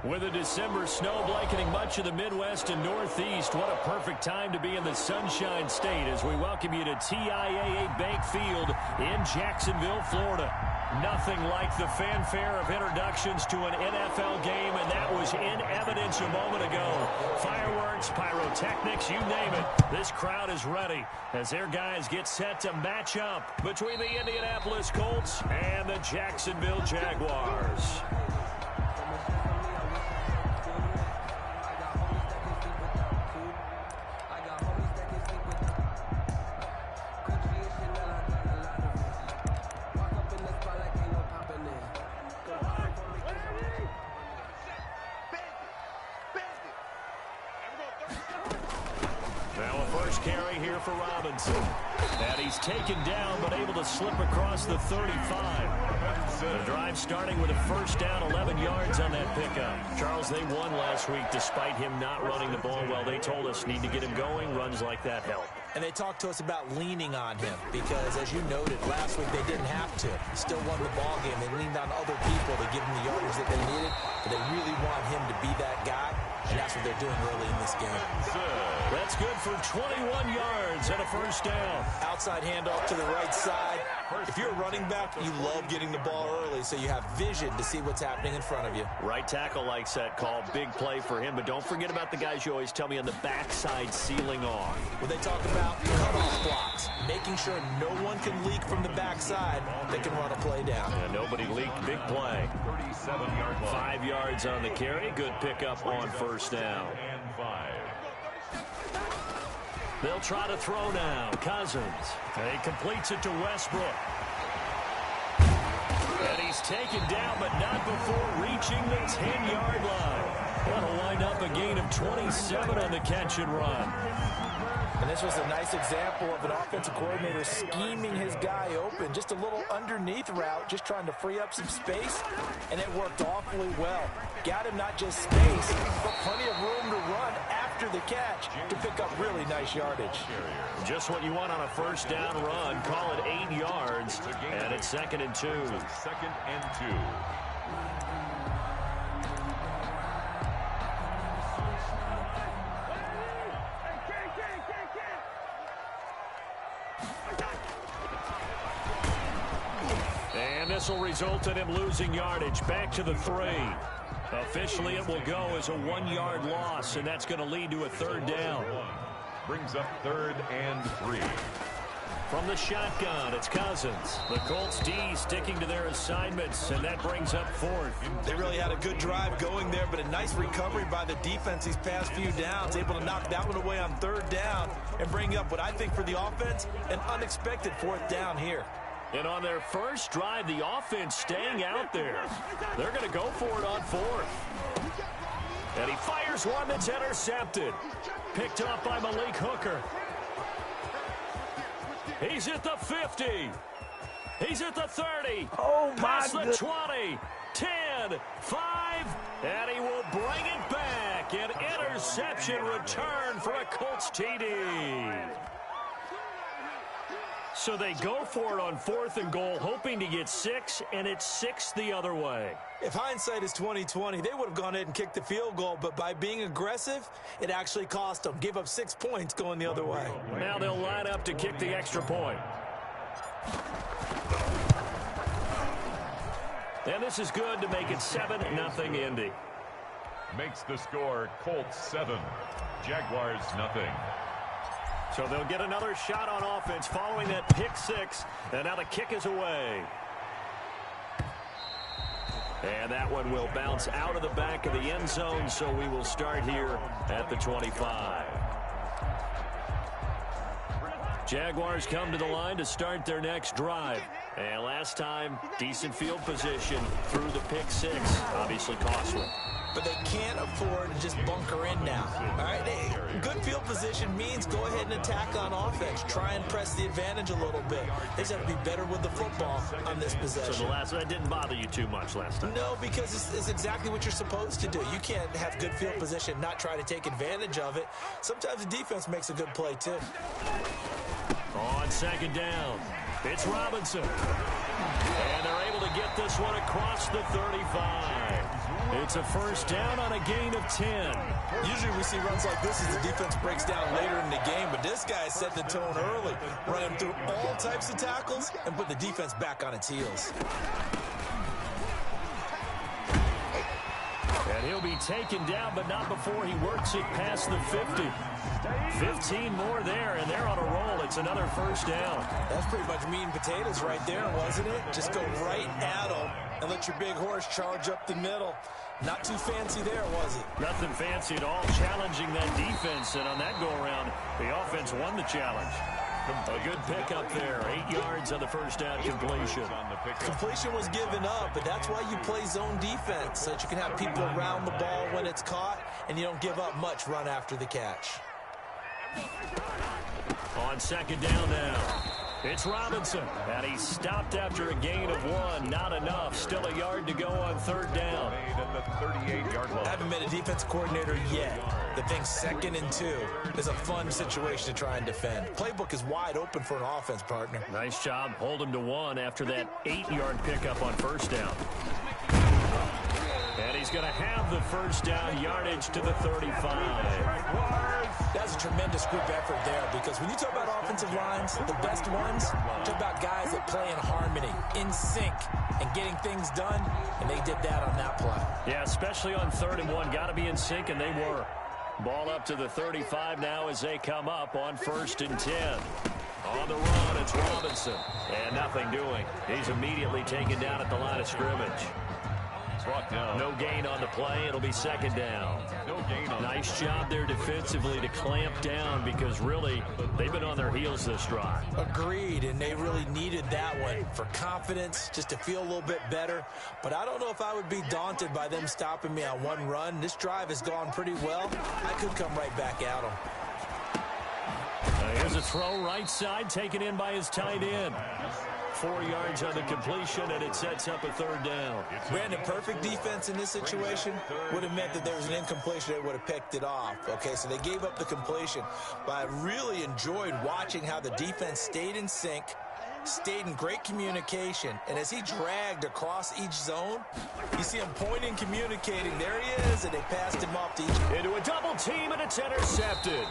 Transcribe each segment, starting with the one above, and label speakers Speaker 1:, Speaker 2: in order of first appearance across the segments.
Speaker 1: With a December snow blanketing much of the Midwest and Northeast, what a perfect time to be in the Sunshine State as we welcome you to TIAA Bank Field in Jacksonville, Florida. Nothing like the fanfare of introductions to an NFL game, and that was in evidence a moment ago. Fireworks, pyrotechnics, you name it. This crowd is ready as their guys get set to match up between the Indianapolis Colts and the Jacksonville Jaguars.
Speaker 2: Carry here for Robinson. And he's taken down, but able to slip across the 35. The drive starting with a first down, 11 yards on that pickup. Charles, they won last week despite him not running the ball well. They told us need to get him going. Runs like that help.
Speaker 3: And they talked to us about leaning on him because, as you noted, last week they didn't have to. Still won the ball game. They leaned on other people to give him the yardage that they needed, but they really want him to be that guy, and that's what they're doing early in this game.
Speaker 2: That's good for 21 yards and a first down.
Speaker 3: Outside handoff to the right side. If you're a running back, you love getting the ball early so you have vision to see what's happening in front of you.
Speaker 2: Right tackle likes that call. Big play for him, but don't forget about the guys you always tell me on the backside sealing off.
Speaker 3: When they talk about cutoff blocks, making sure no one can leak from the backside, they can run a play down.
Speaker 2: Yeah, nobody leaked. Big play. 5 yards on the carry. Good pickup on first down. They'll try to throw now. Cousins. He completes it to Westbrook. And he's taken down, but not before reaching the 10-yard line. That'll wind up a gain of 27 on the catch and run.
Speaker 3: And this was a nice example of an offensive coordinator scheming his guy open. Just a little underneath route, just trying to free up some space, and it worked awfully well. Got him not just space, but plenty of room to run after the catch to pick up really nice yardage.
Speaker 2: Just what you want on a first down run. Call it 8 yards, and it's 2nd and 2.
Speaker 4: 2nd and 2.
Speaker 2: This will result in him losing yardage. Back to the 3. Officially, it will go as a 1-yard loss, and that's going to lead to a 3rd down.
Speaker 4: Brings up 3rd and 3.
Speaker 2: From the shotgun, it's Cousins. The Colts D sticking to their assignments, and that brings up 4th.
Speaker 3: They really had a good drive going there, but a nice recovery by the defense these past few downs. Able to knock that one away on 3rd down and bring up what I think for the offense, an unexpected 4th down here.
Speaker 2: And on their first drive, the offense staying out there. They're going to go for it on 4th. And he fires one that's intercepted. Picked up by Malik Hooker. He's at the 50. He's at the 30.
Speaker 3: Oh, my
Speaker 2: Past the 20. 10, 5, and he will bring it back. An interception return for a Colts TD. So they go for it on 4th and goal, hoping to get 6, and it's 6 the other way.
Speaker 3: If hindsight is 20/20, they would have gone ahead and kicked the field goal, but by being aggressive, it actually cost them. Give up 6 points going the other way.
Speaker 2: Now they'll line up to kick the extra point. And this is good to make it 7-0 Indy.
Speaker 4: Makes the score Colts 7, Jaguars 0.
Speaker 2: So they'll get another shot on offense following that pick 6. And now the kick is away. And that one will bounce out of the back of the end zone, so we will start here at the 25. Jaguars come to the line to start their next drive. And last time, decent field position through the pick 6. Obviously costly.
Speaker 3: But they can't afford to just bunker in now. All right, good field position means go ahead and attack on offense. Try and press the advantage a little bit. They just have to be better with the football on this possession.
Speaker 2: So the last one didn't bother you too much last time?
Speaker 3: No, because it's exactly what you're supposed to do. You can't have good field position, not try to take advantage of it. Sometimes the defense makes a good play, too.
Speaker 2: On 2nd down, it's Robinson. And they're able to get this one across the 35.
Speaker 1: It's a first down on a gain of 10.
Speaker 3: Usually we see runs like this as the defense breaks down later in the game, but this guy set the tone early, running through all types of tackles and put the defense back on its heels.
Speaker 1: And he'll be taken down, but not before he works it past the 50. 15 more there, and they're on a roll. It's another first down.
Speaker 3: That's pretty much meat and potatoes right there, wasn't it? Just go right at him and let your big horse charge up the middle. Not too fancy there, was it?
Speaker 1: Nothing fancy at all, challenging that defense. And on that go-around, the offense won the challenge. A good pickup there. 8 yards on the first down completion.
Speaker 3: Completion was given up, but that's why you play zone defense, so that you can have people around the ball when it's caught, and you don't give up much run after the catch.
Speaker 1: On second down now, it's Robinson, and he's stopped after a gain of 1. Not enough. Still a yard to go on third down.
Speaker 4: At the 38-yard line.
Speaker 3: I haven't been a defensive coordinator yet. The thing 2nd and 2 is a fun situation to try and defend. Playbook is wide open for an offense, partner.
Speaker 1: Nice job. Hold him to 1 after that 8-yard pickup on first down. And he's going to have the first down, yardage to the 35.
Speaker 3: That's a tremendous group effort there, because when you talk about offensive lines, the best ones, talk about guys that play in harmony, in sync, and getting things done, and they did that on that play.
Speaker 1: Yeah, especially on 3rd and 1. Got to be in sync, and they were. Ball up to the 35 now as they come up on 1st and 10. On the run, it's Robinson. And nothing doing. He's immediately taken down at the line of scrimmage. No gain on the play. It'll be 2nd down. Nice job there defensively to clamp down, because really they've been on their heels this drive.
Speaker 3: Agreed, and they really needed that one for confidence, just to feel a little bit better. But I don't know if I would be daunted by them stopping me on one run. This drive has gone pretty well. I could come right back at them.
Speaker 1: Here's a throw right side, taken in by his tight end. 4 yards on the completion, and it sets up a 3rd down.
Speaker 3: Brandon, perfect defense in this situation would have meant that there was an incompletion that would have picked it off. Okay, so they gave up the completion. But I really enjoyed watching how the defense stayed in sync, stayed in great communication, and as he dragged across each zone, you see him pointing, communicating. There he is, and they passed him off to each.
Speaker 1: Into a double team, and it's intercepted.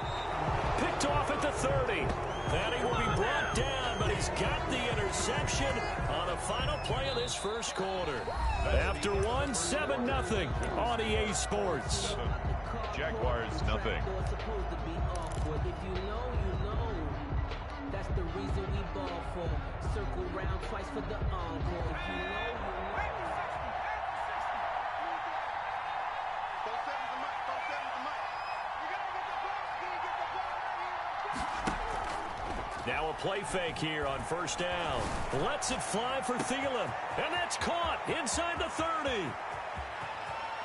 Speaker 1: Picked off at the 30. And he will be brought down, but he's got the interception on the final play of this first quarter. After 1, 7-0 on EA Sports.
Speaker 4: Jaguars, nothing.
Speaker 5: That's the reason we ball for. Circle round twice for the encore.
Speaker 1: Now a play fake here on first down. Lets it fly for Thielen. And that's caught inside the 30.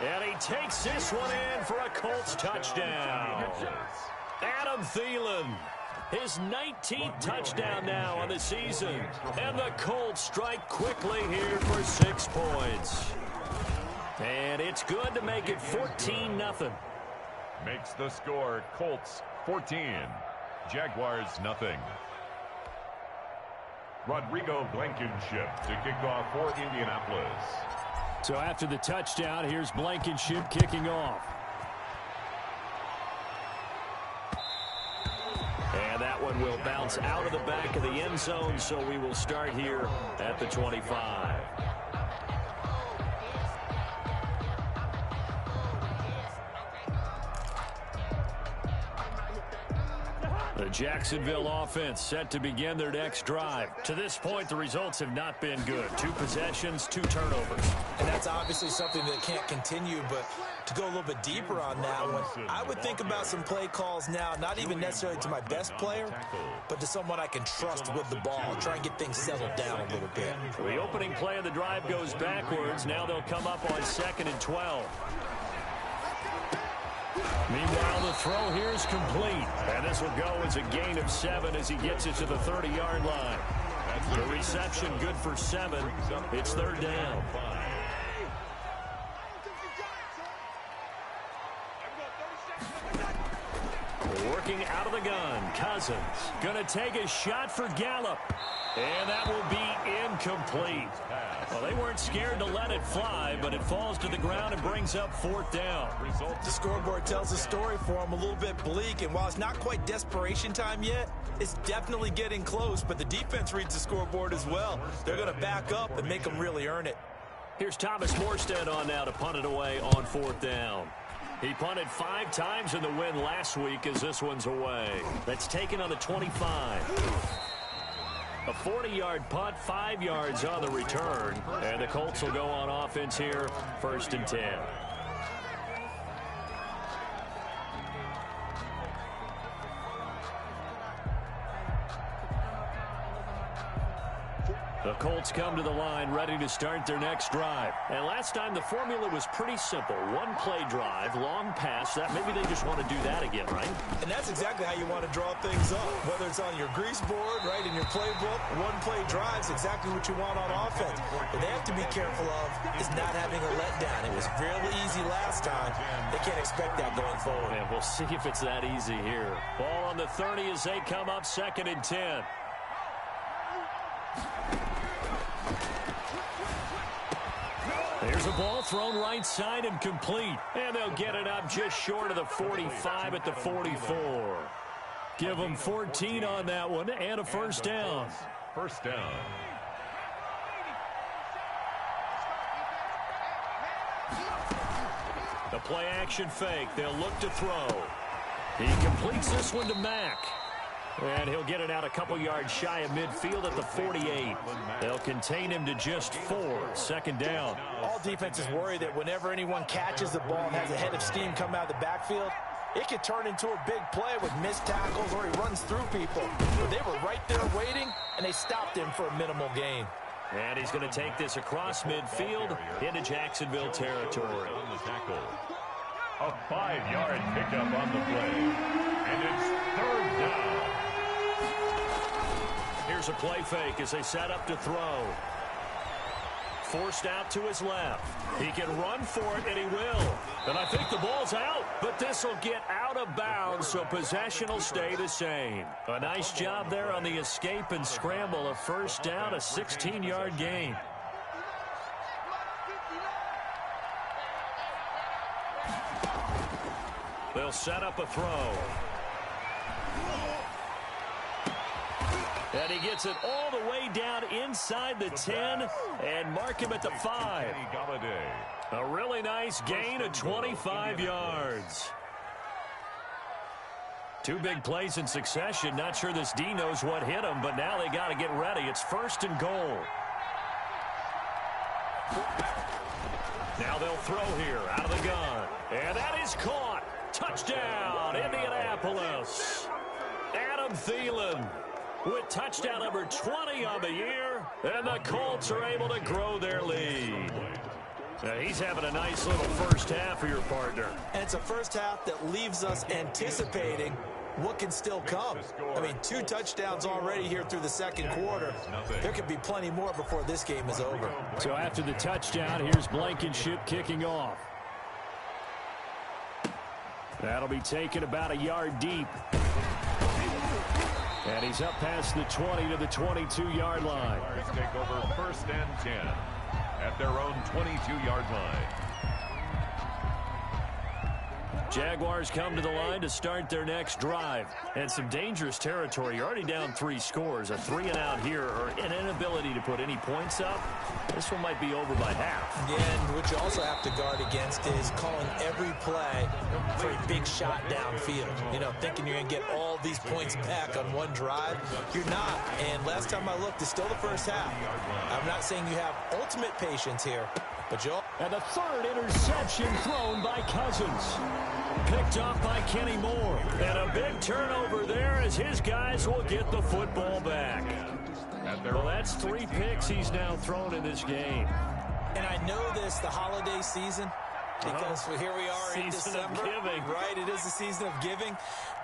Speaker 1: And he takes this one in for a Colts touchdown. Adam Thielen, his 19th touchdown now on the season. And the Colts strike quickly here for 6 points. And it's good to make it 14-0.
Speaker 4: Makes the score Colts 14. Jaguars, nothing. Rodrigo Blankenship to kick off for Indianapolis.
Speaker 1: So after the touchdown, here's Blankenship kicking off. And that one will bounce out of the back of the end zone, so we will start here at the 25. The Jacksonville offense set to begin their next drive. To this point, the results have not been good. 2 possessions, 2 turnovers.
Speaker 3: And that's obviously something that can't continue, but to go a little bit deeper on that one, I would think about some play calls now, not even necessarily to my best player, but to someone I can trust with the ball. Try and get things settled down a little bit.
Speaker 1: The opening play of the drive goes backwards. Now they'll come up on 2nd and 12. Meanwhile, the throw here is complete. And this will go as a gain of 7 as he gets it to the 30-yard line. The reception good for 7. It's 3rd down. looking out of the gun. Cousins going to take a shot for Gallup. And that will be incomplete. Well, they weren't scared to let it fly, but it falls to the ground and brings up 4th down.
Speaker 3: The scoreboard tells a story for them, a little bit bleak, and while it's not quite desperation time yet, it's definitely getting close, but the defense reads the scoreboard as well. They're going to back up and make them really earn it.
Speaker 1: Here's Thomas Morstead on now to punt it away on 4th down. He punted 5 times in the win last week as this one's away. That's taken on the 25. A 40-yard punt, 5 yards on the return. And the Colts will go on offense here, 1st and 10. The Colts come to the line ready to start their next drive. And last time the formula was pretty simple. One play drive, long pass. That maybe they just want to do that again, right?
Speaker 3: And that's exactly how you want to draw things up. Whether it's on your grease board, right, in your playbook, one play drive's exactly what you want on offense. What they have to be careful of is not having a letdown. It was real easy last time. They can't expect that going forward.
Speaker 1: And we'll see if it's that easy here. Ball on the 30 as they come up 2nd and 10. There's a ball thrown right side and complete. And they'll get it up just short of the 45 at the 44. Give them 14 on that one and a 1st down.
Speaker 4: 1st down.
Speaker 1: The play action fake. They'll look to throw. He completes this one to Mack. And he'll get it out a couple yards shy of midfield at the 48. They'll contain him to just 4. 2nd down.
Speaker 3: All defenses worry that whenever anyone catches the ball and has a head of steam come out of the backfield, it could turn into a big play with missed tackles or he runs through people. But they were right there waiting, and they stopped him for a minimal gain.
Speaker 1: And he's going to take this across midfield into Jacksonville territory.
Speaker 4: On the tackle. A 5-yard pickup on the play. And it's 3rd down.
Speaker 1: Here's a play fake as they set up to throw. Forced out to his left. He can run for it, and he will. And I think the ball's out, but this will get out of bounds, so possession will stay the same. A nice job there on the escape and scramble. A 1st down, a 16-yard gain. They'll set up a throw. And he gets it all the way down inside the 10 and mark him at the 5. A really nice gain of 25 yards. 2 big plays in succession. Not sure this D knows what hit him, but now they got to get ready. It's 1st and goal. Now they'll throw here out of the gun. And that is caught. Touchdown, Indianapolis. Adam Thielen with touchdown number 20 on the year, and the Colts are able to grow their lead. Now he's having a nice little 1st half for your partner.
Speaker 3: And it's a 1st half that leaves us anticipating what can still come. I mean, 2 touchdowns already here through the 2nd quarter. There could be plenty more before this game is over.
Speaker 1: So after the touchdown, here's Blankenship kicking off. That'll be taken about a yard deep. And he's up past the 20 to the 22-yard line.
Speaker 4: Take over 1st and 10 at their own 22-yard line.
Speaker 1: Jaguars come to the line to start their next drive. And some dangerous territory. You're already down 3 scores. A 3-and-out here or an inability to put any points up. This one might be over by half.
Speaker 3: Yeah, and what you also have to guard against is calling every play for a big shot downfield. You know, thinking you're going to get all these points back on one drive. You're not. And last time I looked, it's still the 1st half. I'm not saying you have ultimate patience here, but you'll...
Speaker 1: And the 3rd interception thrown by Cousins. Picked off by Kenny Moore. And a big turnover there as his guys will get the football back. Well, that's 3 picks he's now thrown in this game.
Speaker 3: And I know this, the holiday season, because here we are in December.
Speaker 1: Season of giving.
Speaker 3: Right, it is the season of giving.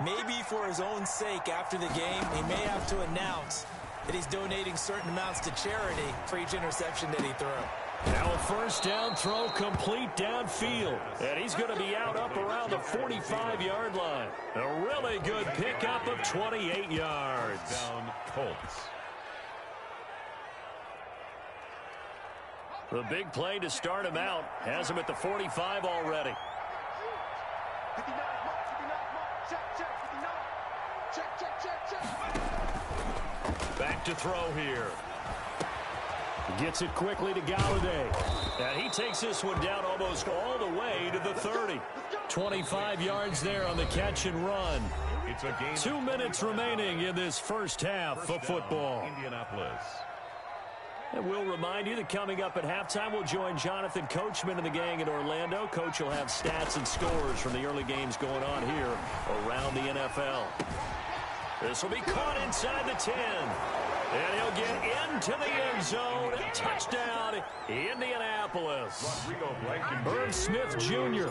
Speaker 3: Maybe for his own sake after the game, he may have to announce that he's donating certain amounts to charity for each interception that he threw.
Speaker 1: Now a first down throw complete downfield. And he's going to be out up around the 45-yard line. A really good pickup of 28 yards.
Speaker 4: Down Colts.
Speaker 1: The big play to start him out has him at the 45 already. Back to throw here. Gets it quickly to Galladay. And he takes this one down almost all the way to the 30. 25 yards there on the catch and run.
Speaker 4: It's a game.
Speaker 1: 2 minutes remaining in this first half of football.
Speaker 4: Indianapolis.
Speaker 1: And we'll remind you that coming up at halftime, we'll join Jonathan Coachman and the gang in Orlando. Coach will have stats and scores from the early games going on here around the NFL. This will be caught inside the 10. And he'll get into the end zone. Touchdown, Indianapolis. Herb Smith Jr.,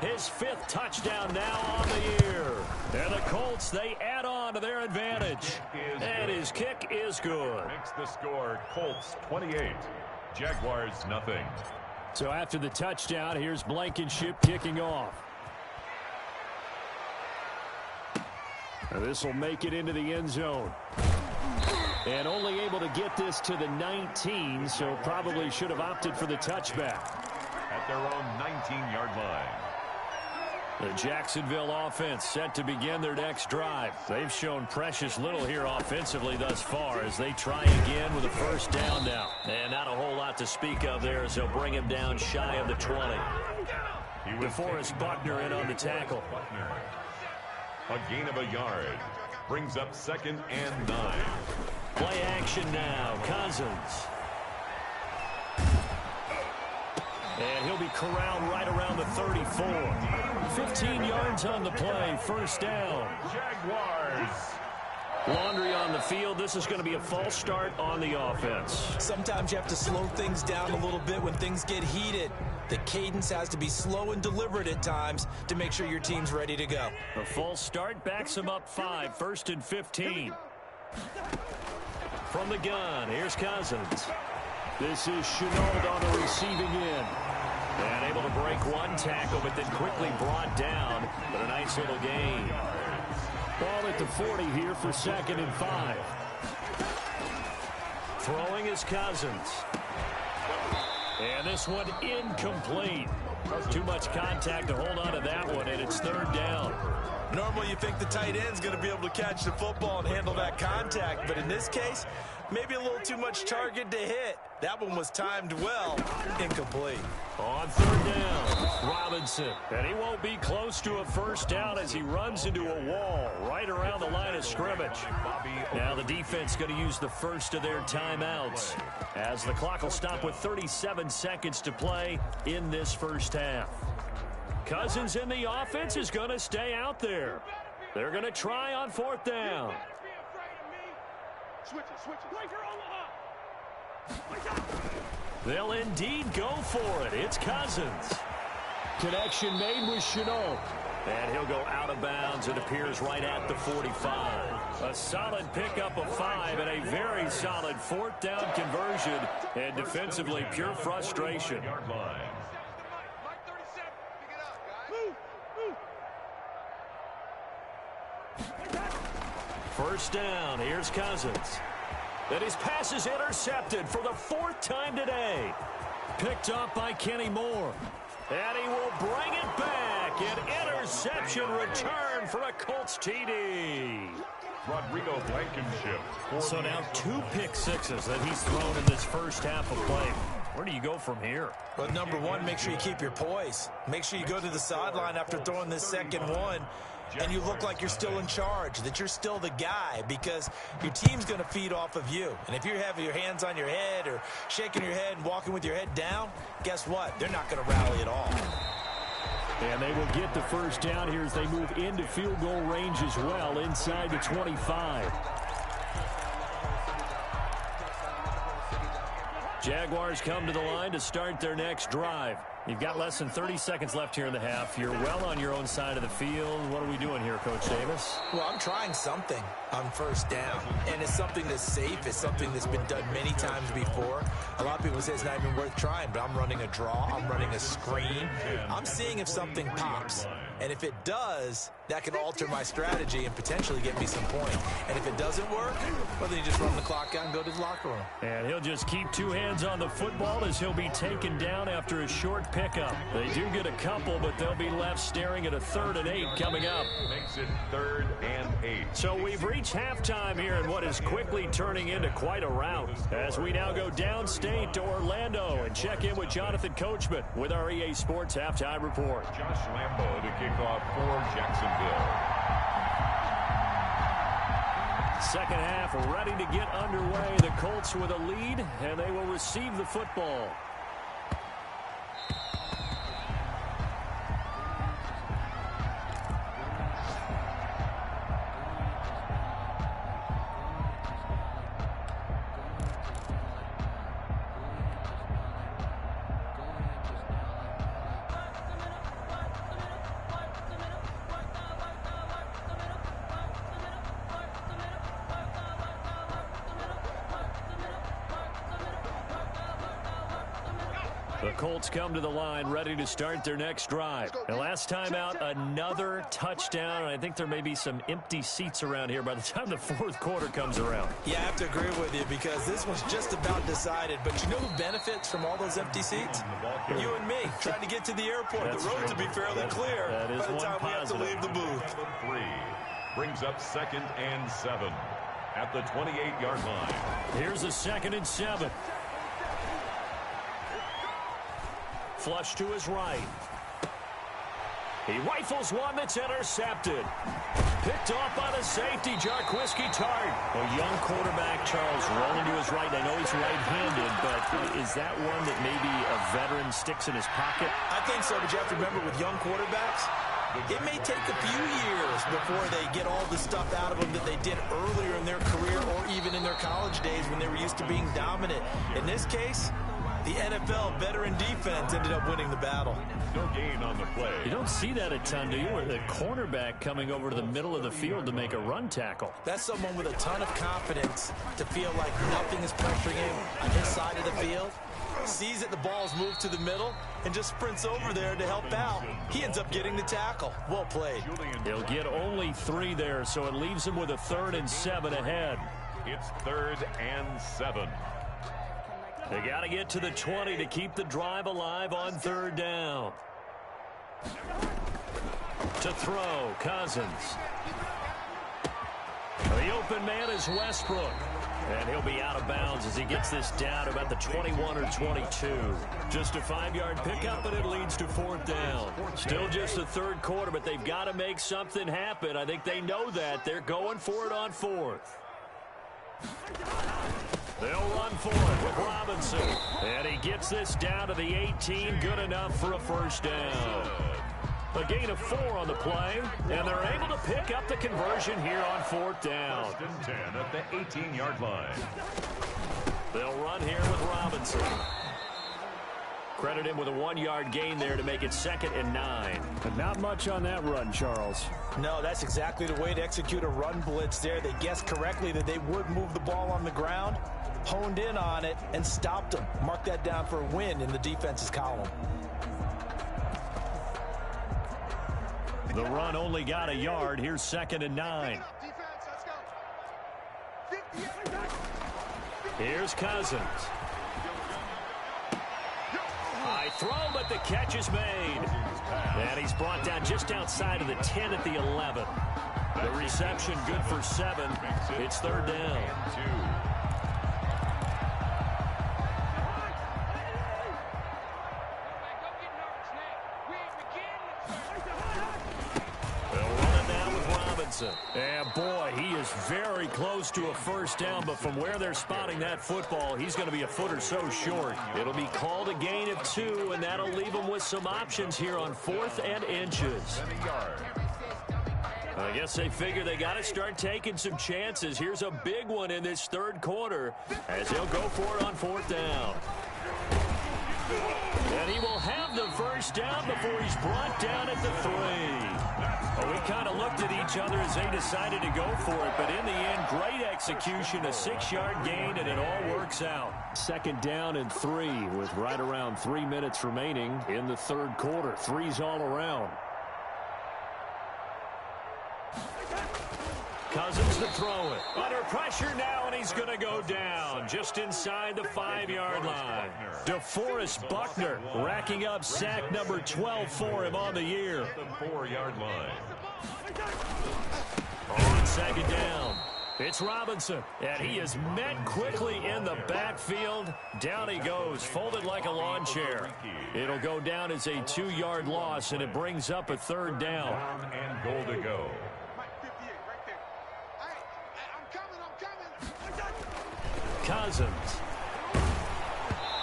Speaker 1: his 5th touchdown now on the year. And the Colts, they add on to their advantage. And his kick is good.
Speaker 4: Makes the score Colts 28, Jaguars nothing.
Speaker 1: So after the touchdown, here's Blankenship kicking off. And this will make it into the end zone. And only able to get this to the 19, so probably should have opted for the touchback.
Speaker 4: At their own 19-yard line.
Speaker 1: The Jacksonville offense set to begin their next drive. They've shown precious little here offensively thus far as they try again with a first down now. And not a whole lot to speak of there as they'll bring him down shy of the 20. DeForest Buckner in on the tackle.
Speaker 4: A gain of a yard. Brings up 2nd and 9.
Speaker 1: Play action now. Cousins. And he'll be corralled right around the 34. 15 yards on the play. First down.
Speaker 4: Jaguars.
Speaker 1: Laundry on the field. This is going to be a false start on the offense.
Speaker 3: Sometimes you have to slow things down a little bit when things get heated. The cadence has to be slow and deliberate at times to make sure your team's ready to go.
Speaker 1: A false start backs him up 5. 1st and 15. From the gun, here's Cousins. This is Chenault on the receiving end. And able to break one tackle, but then quickly brought down. But a nice little gain. Ball at the 40 here for 2nd and 5. Throwing is Cousins. And this one incomplete. Too much contact to hold on to that one, and it's 3rd down.
Speaker 3: Normally you think the tight end's going to be able to catch the football and handle that contact, but in this case, maybe a little too much target to hit. That one was timed well. Incomplete.
Speaker 1: On 3rd down, Robinson. And he won't be close to a first down as he runs into a wall right around the line of scrimmage. Now the defense going to use the first of their timeouts as the clock will stop with 37 seconds to play in this first half. Cousins in the offense is going to stay out there. They're going to try on 4th down. They'll indeed go for it. It's Cousins. Connection made with Chenault. And he'll go out of bounds. It appears right at the 45. A solid pickup of 5 and a very solid 4th down conversion. And defensively, pure frustration. First down, here's Cousins. And his pass is intercepted for the 4th time today. Picked up by Kenny Moore. And he will bring it back. An interception return for a Colts TD.
Speaker 4: Rodrigo Blankenship.
Speaker 1: So now 2 pick sixes that he's thrown in this first half of play. Where do you go from here?
Speaker 3: Well, number one, make sure you keep your poise. Make sure you go to the sideline after throwing this second one, and you look like you're still in charge, that you're still the guy, because your team's going to feed off of you. And if you're having your hands on your head or shaking your head and walking with your head down, guess what? They're not going to rally at all.
Speaker 1: And they will get the first down here as they move into field goal range as well, inside the 25. Jaguars come to the line to start their next drive. You've got less than 30 seconds left here in the half. You're well on your own side of the field. What are we doing here, Coach Davis?
Speaker 3: Well, I'm trying something on first down, and it's something that's safe. It's something that's been done many times before. A lot of people say it's not even worth trying, but I'm running a draw. I'm running a screen. I'm seeing if something pops, and if it does, that can alter my strategy and potentially get me some points. And if it doesn't work, well, then you just run the clock out and go to the locker room.
Speaker 1: And he'll just keep two hands on the football as he'll be taken down after a short pickup. They do get a couple, but they'll be left staring at a 3rd and 8 coming up.
Speaker 4: Makes it 3rd and 8.
Speaker 1: So we've reached halftime here in what is quickly turning into quite a rout as we now go downstate to Orlando and check in with Jonathan Coachman with our EA Sports Halftime Report.
Speaker 4: Josh Lambo to kick off for Jacksonville.
Speaker 1: Second half ready to get underway. The Colts with a lead, and they will receive the football. The Colts come to the line ready to start their next drive. The last time out, another touchdown. I think there may be some empty seats around here by the time the 4th quarter comes around.
Speaker 3: Yeah, I have to agree with you because this one's just about decided. But you know who benefits from all those empty seats? You and me, trying to get to the airport. The roads will be fairly clear by the time we have to leave the booth.
Speaker 4: 3 brings up 2nd and 7 at the 28-yard line.
Speaker 1: Here's a 2nd and 7. Flush to his right. He rifles one that's intercepted. Picked off by the safety, Jarquiski Tart. A young quarterback, Charles, rolling to his right. I know he's right-handed, but is that one that maybe a veteran sticks in his pocket?
Speaker 3: I think so, but you have to remember with young quarterbacks, it may take a few years before they get all the stuff out of them that they did earlier in their career or even in their college days when they were used to being dominant. In this case, the NFL veteran defense ended up winning the battle.
Speaker 4: No gain on the play.
Speaker 1: You don't see that a ton, do you? Where the cornerback coming over to the middle of the field to make a run tackle.
Speaker 3: That's someone with a ton of confidence to feel like nothing is pressuring him on his side of the field. Sees that the ball's moved to the middle and just sprints over there to help out. He ends up getting the tackle. Well played.
Speaker 1: He'll get only 3 there, so it leaves him with a 3rd and 7 ahead.
Speaker 4: It's 3rd and 7.
Speaker 1: They got to get to the 20 to keep the drive alive on 3rd down. To throw, Cousins. The open man is Westbrook. And he'll be out of bounds as he gets this down about the 21 or 22. Just a 5-yard pickup, and it leads to 4th down. Still just the 3rd quarter, but they've got to make something happen. I think they know that. They're going for it on 4th. They'll run for it with Robinson. And he gets this down to the 18. Good enough for a 1st down. A gain of 4 on the play, and they're able to pick up the conversion here on 4th down.
Speaker 4: 1st and 10 at the 18-yard line.
Speaker 1: They'll run here with Robinson. Credit him with a 1-yard gain there to make it 2nd and 9.
Speaker 2: But not much on that run, Charles.
Speaker 3: No, that's exactly the way to execute a run blitz there. They guessed correctly that they would move the ball on the ground, honed in on it, and stopped them. Mark that down for a win in the defense's column.
Speaker 1: The run only got a yard. Here's 2nd and 9. Here's Cousins. High throw, but the catch is made. And he's brought down just outside of the 10 at the 11. The reception good for 7. It's 3rd down. And boy, he is very close to a 1st down, but from where they're spotting that football, he's going to be a foot or so short. It'll be called a gain of 2, and that'll leave him with some options here on 4th and inches. I guess they figure they got to start taking some chances. Here's a big one in this third quarter as he'll go for it on fourth down. And he will have the first down before he's brought down at the 3. Well, we kind of looked at each other as they decided to go for it, but in the end, great execution, a 6-yard gain, and it all works out. Second down and 3 with right around 3 minutes remaining in the third quarter. 3's all around. Cousins to throw it. Under pressure now, and he's going to go down just inside the 5-yard line. DeForest Buckner racking up sack number 12 for him on the year.
Speaker 4: The 4-yard line.
Speaker 1: On second down, it's Robinson, and he is met quickly in the backfield. Down he goes, folded like a lawn chair. It'll go down as a 2-yard loss, and it brings up a third down.
Speaker 4: And goal to go.
Speaker 1: Cousins.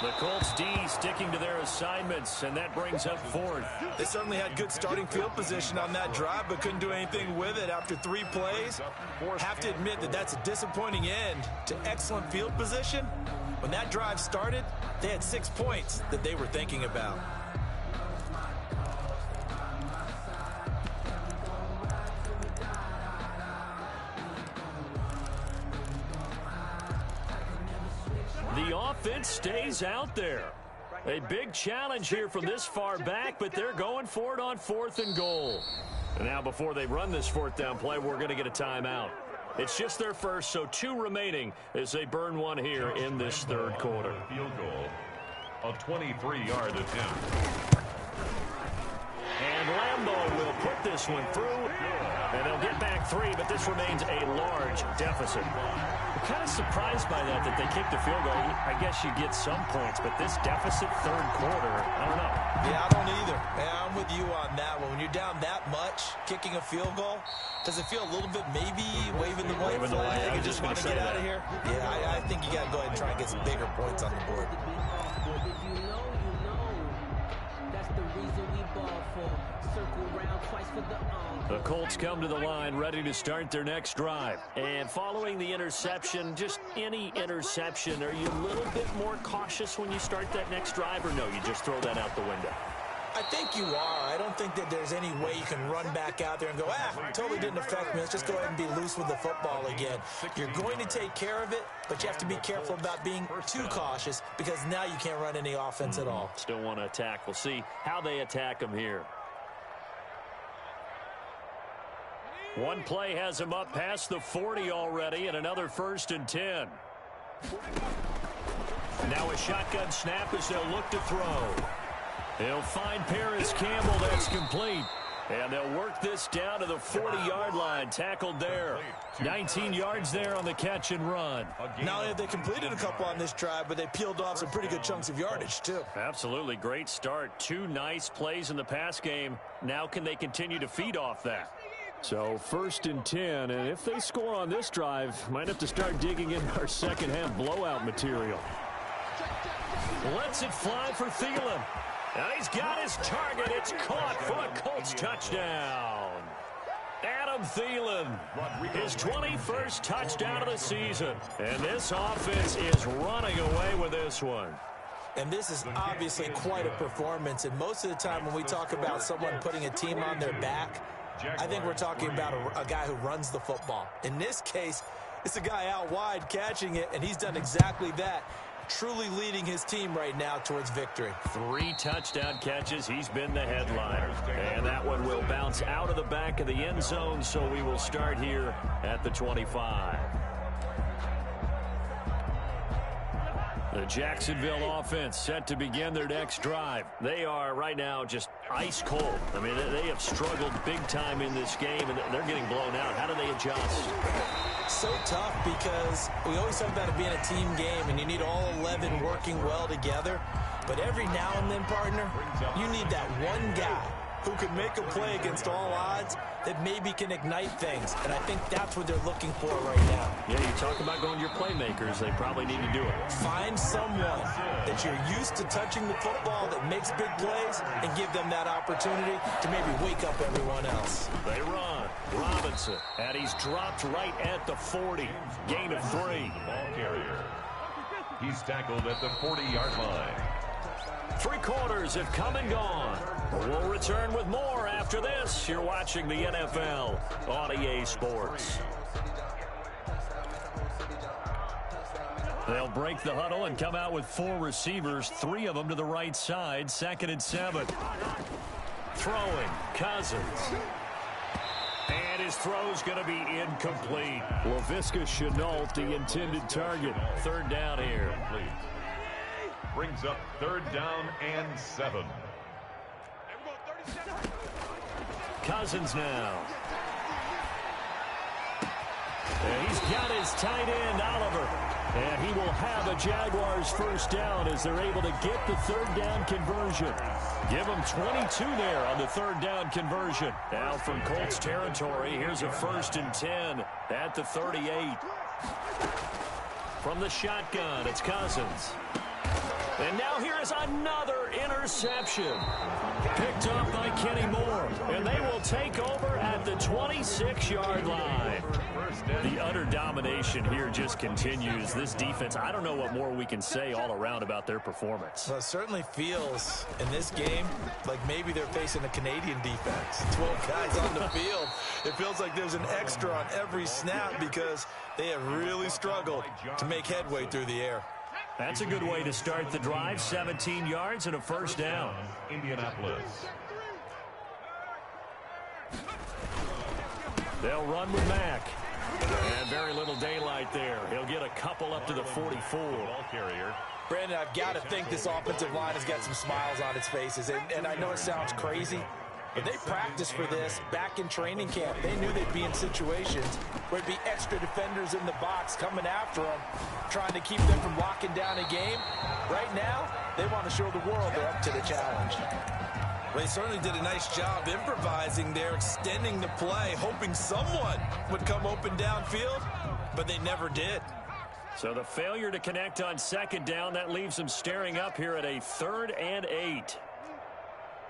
Speaker 1: The Colts D sticking to their assignments, and that brings up fourth.
Speaker 3: They certainly had good starting field position on that drive, but couldn't do anything with it after 3 plays. Have to admit that that's a disappointing end to excellent field position. When that drive started, they had 6 points that they were thinking about.
Speaker 1: The offense stays out there. A big challenge here from this far back, but they're going for it on 4th and goal. And now before they run this 4th down play, we're going to get a timeout. It's just their first, so 2 remaining as they burn one here in this third quarter.
Speaker 4: Field goal, a 23-yard attempt.
Speaker 1: And Lambeau will put this one through, and they'll get back 3, but this remains a large deficit. I'm kind of surprised by that they kicked the field goal. I guess you get some points, but this deficit third quarter, I don't know.
Speaker 3: Yeah, I don't either. Yeah, I'm with you on that one. When you're down that much, kicking a field goal, does it feel a little bit maybe waving the white flag and just want to get out of here? Yeah, I think you got to go ahead and try and get some bigger points on the board.
Speaker 5: If you know, you know. That's the reason we ball for. Circle around twice for the
Speaker 1: The Colts come to the line ready to start their next drive. And following the interception, just any interception, are you a little bit more cautious when you start that next drive, or no, you just throw that out the window?
Speaker 3: I think you are. I don't think that there's any way you can run back out there and go, totally didn't affect me. Let's just go ahead and be loose with the football again. You're going to take care of it, but you have to be careful about being too cautious because now you can't run any offense at all.
Speaker 1: Still want to attack. We'll see how they attack them here. One play has him up past the 40 already, and another 1st and 10. Now a shotgun snap as they'll look to throw. He'll find Paris Campbell. That's complete. And they'll work this down to the 40-yard line. Tackled there. 19 yards there on the catch and run.
Speaker 3: Not only have they completed a couple on this drive, but they peeled off some pretty good chunks of yardage, too.
Speaker 1: Absolutely. Great start. 2 nice plays in the pass game. Now can they continue to feed off that? So 1st and 10, and if they score on this drive, might have to start digging in our second-half blowout material. Lets it fly for Thielen. And he's got his target. It's caught for a Colts touchdown. Adam Thielen, his 21st touchdown of the season. And this offense is running away with this one.
Speaker 3: And this is obviously quite a performance. And most of the time when we talk about someone putting a team on their back, I think we're talking about a guy who runs the football. In this case, it's a guy out wide catching it, and he's done exactly that, truly leading his team right now towards victory.
Speaker 1: 3 touchdown catches. He's been the headliner. And that one will bounce out of the back of the end zone, so we will start here at the 25. The Jacksonville offense set to begin their next drive. They are right now just ice cold. I mean, they have struggled big time in this game, and they're getting blown out. How do they adjust?
Speaker 3: So tough because we always talk about it being a team game, and you need all 11 working well together. But every now and then, partner, you need that one guy who can make a play against all odds that maybe can ignite things. And I think that's what they're looking for right now.
Speaker 1: Yeah, you talk about going to your playmakers. They probably need to do it.
Speaker 3: Find someone that you're used to touching the football that makes big plays and give them that opportunity to maybe wake up everyone else.
Speaker 1: They run. Robinson. And he's dropped right at the 40. Gain of 3.
Speaker 4: Ball carrier. He's tackled at the 40-yard line.
Speaker 1: 3 quarters have come and gone. We'll return with more after this. You're watching the NFL on EA Sports. They'll break the huddle and come out with 4 receivers, 3 of them to the right side. 2nd and 7. Throwing, Cousins. And his throw's going to be incomplete. Laviska Shenault, the intended target. 3rd down here.
Speaker 4: Brings up 3rd down and 7.
Speaker 1: Cousins now. And he's got his tight end, Oliver. And he will have a Jaguars 1st down as they're able to get the 3rd down conversion. Give them 22 there on the 3rd down conversion. Now from Colts territory, here's a 1st and 10 at the 38. From the shotgun, it's Cousins. And now here is another interception. Picked up by Kenny Moore. And they will take over at the 26-yard line. The utter domination here just continues. This defense, I don't know what more we can say all around about their performance.
Speaker 3: Well, it certainly feels in this game like maybe they're facing a Canadian defense. 12 guys on the field. It feels like there's an extra on every snap because they have really struggled to make headway through the air.
Speaker 1: That's a good way to start the drive. 17 yards and a 1st down.
Speaker 4: Indianapolis.
Speaker 1: They'll run with Mack. And very little daylight there. He'll get a couple up to the 44.
Speaker 4: Ball carrier.
Speaker 3: Brandon, I've got to think this offensive line has got some smiles on its faces. And I know it sounds crazy, but they practiced for this back in training camp. They knew they'd be in situations where it'd be extra defenders in the box coming after them, trying to keep them from locking down a game. Right now, they want to show the world they're up to the challenge. Well, they certainly did a nice job improvising there, extending the play, hoping someone would come open downfield, but they never did.
Speaker 1: So the failure to connect on 2nd down, that leaves them staring up here at a 3rd and 8.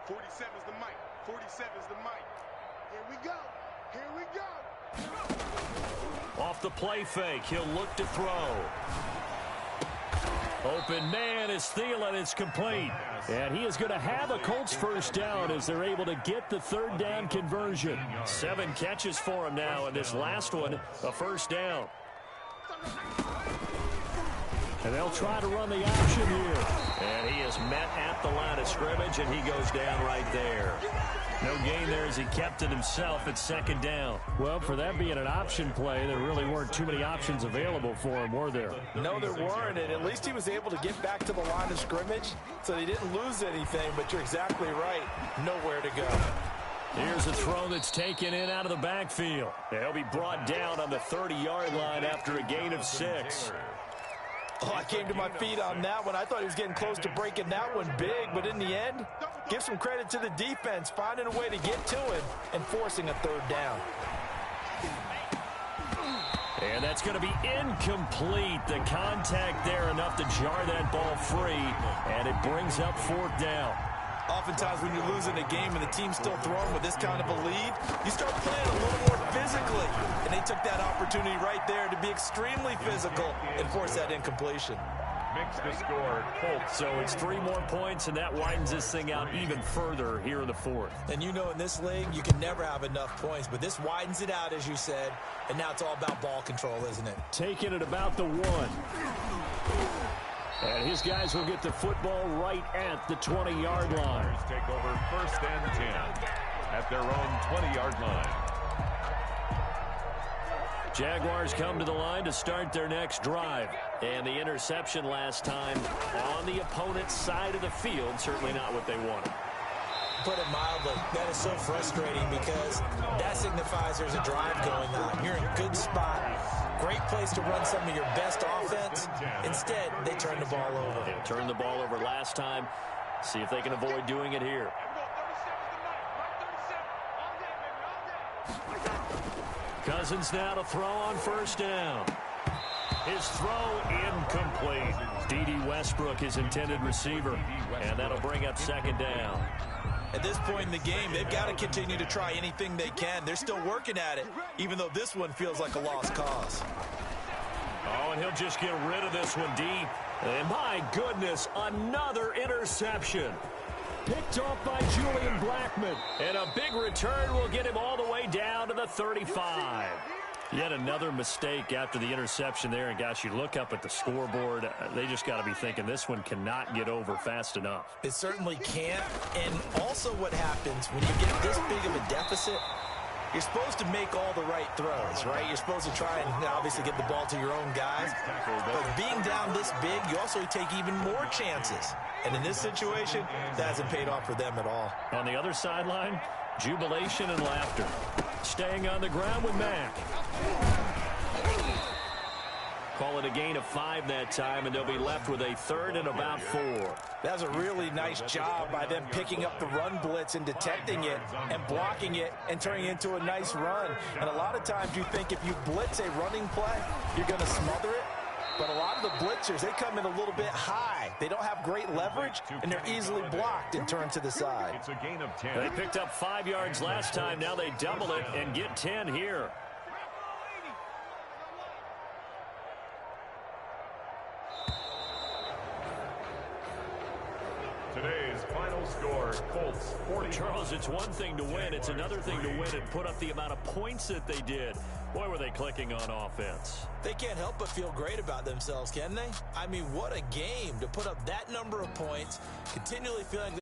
Speaker 6: 47's the mic. 47's the mic. Here we go. Here we go.
Speaker 1: Off the play fake, he'll look to throw. Open man is Thielen. It's complete. And he is going to have a Colts 1st down as they're able to get the 3rd down conversion. 7 catches for him now, and this last one, a 1st down. And they'll try to run the option here. And he is met at the line of scrimmage, and he goes down right there. No gain there as he kept it himself at 2nd down. Well, for that being an option play, there really weren't too many options available for him, were there?
Speaker 3: No, there weren't, and at least he was able to get back to the line of scrimmage, so he didn't lose anything, but you're exactly right. Nowhere to go.
Speaker 1: Here's a throw that's taken in out of the backfield. He'll be brought down on the 30-yard line after a gain of 6.
Speaker 3: Oh, I came to my feet on that one. I thought he was getting close to breaking that one big, but in the end, give some credit to the defense, finding a way to get to him and forcing a 3rd down.
Speaker 1: And that's going to be incomplete. The contact there enough to jar that ball free, and it brings up 4th down.
Speaker 3: Oftentimes when you're losing a game and the team's still throwing with this kind of a lead, you start playing a little more physically. And they took that opportunity right there to be extremely physical and force that incompletion.
Speaker 4: Makes the score Colts.
Speaker 1: So it's 3 more points, and that widens this thing out even further here in the 4th.
Speaker 3: And you know in this league, you can never have enough points, but this widens it out, as you said, and now it's all about ball control, isn't it?
Speaker 1: Taking it about the 1. And his guys will get the football right at the 20-yard line.
Speaker 4: Take over 1st and 10 at their own 20-yard line.
Speaker 1: Jaguars come to the line to start their next drive. And the interception last time on the opponent's side of the field, certainly not what they wanted.
Speaker 3: Put it mildly, that is so frustrating because that signifies there's a drive going on. You're in a good spot. Great place to run some of your best offense. Instead, they turn the ball over.
Speaker 1: They turned the ball over last time. See if they can avoid doing it here. Cousins now to throw on first down. His throw incomplete. D.D. Westbrook, his intended receiver, and that'll bring up second down.
Speaker 3: At this point in the game, they've got to continue to try anything they can. They're still working at it, even though this one feels like a lost cause.
Speaker 1: Oh, and he'll just get rid of this one deep. And my goodness, another interception. Picked off by Julian Blackmon. And a big return will get him all the way down to the 35. Yet another mistake after the interception there. And, gosh, you look up at the scoreboard. They just got to be thinking this one cannot get over fast enough.
Speaker 3: It certainly can't. And also what happens when you get this big of a deficit, you're supposed to make all the right throws, right? You're supposed to try and obviously get the ball to your own guys. But being down this big, you also take even more chances. And in this situation, that hasn't paid off for them at all.
Speaker 1: On the other sideline, jubilation and laughter. Staying on the ground with Mack. Call it a gain of 5 that time, and they'll be left with a third and about 4.
Speaker 3: That was a really nice job by them picking up the run blitz and detecting it and blocking it and turning it into a nice run. And a lot of times you think if you blitz a running play, you're going to smother it. But a lot of the blitzers, they come in a little bit high. They don't have great leverage, and they're easily blocked and turned to the side.
Speaker 4: It's a gain of 10.
Speaker 1: They picked up 5 yards last time. Now they double it and get 10 here.
Speaker 4: Today's final score, Colts 40.
Speaker 1: Charles, it's one thing to win. It's another thing to win and put up the amount of points that they did. Boy, were they clicking on offense.
Speaker 3: They can't help but feel great about themselves, can they? I mean, what a game to put up that number of points, continually feeling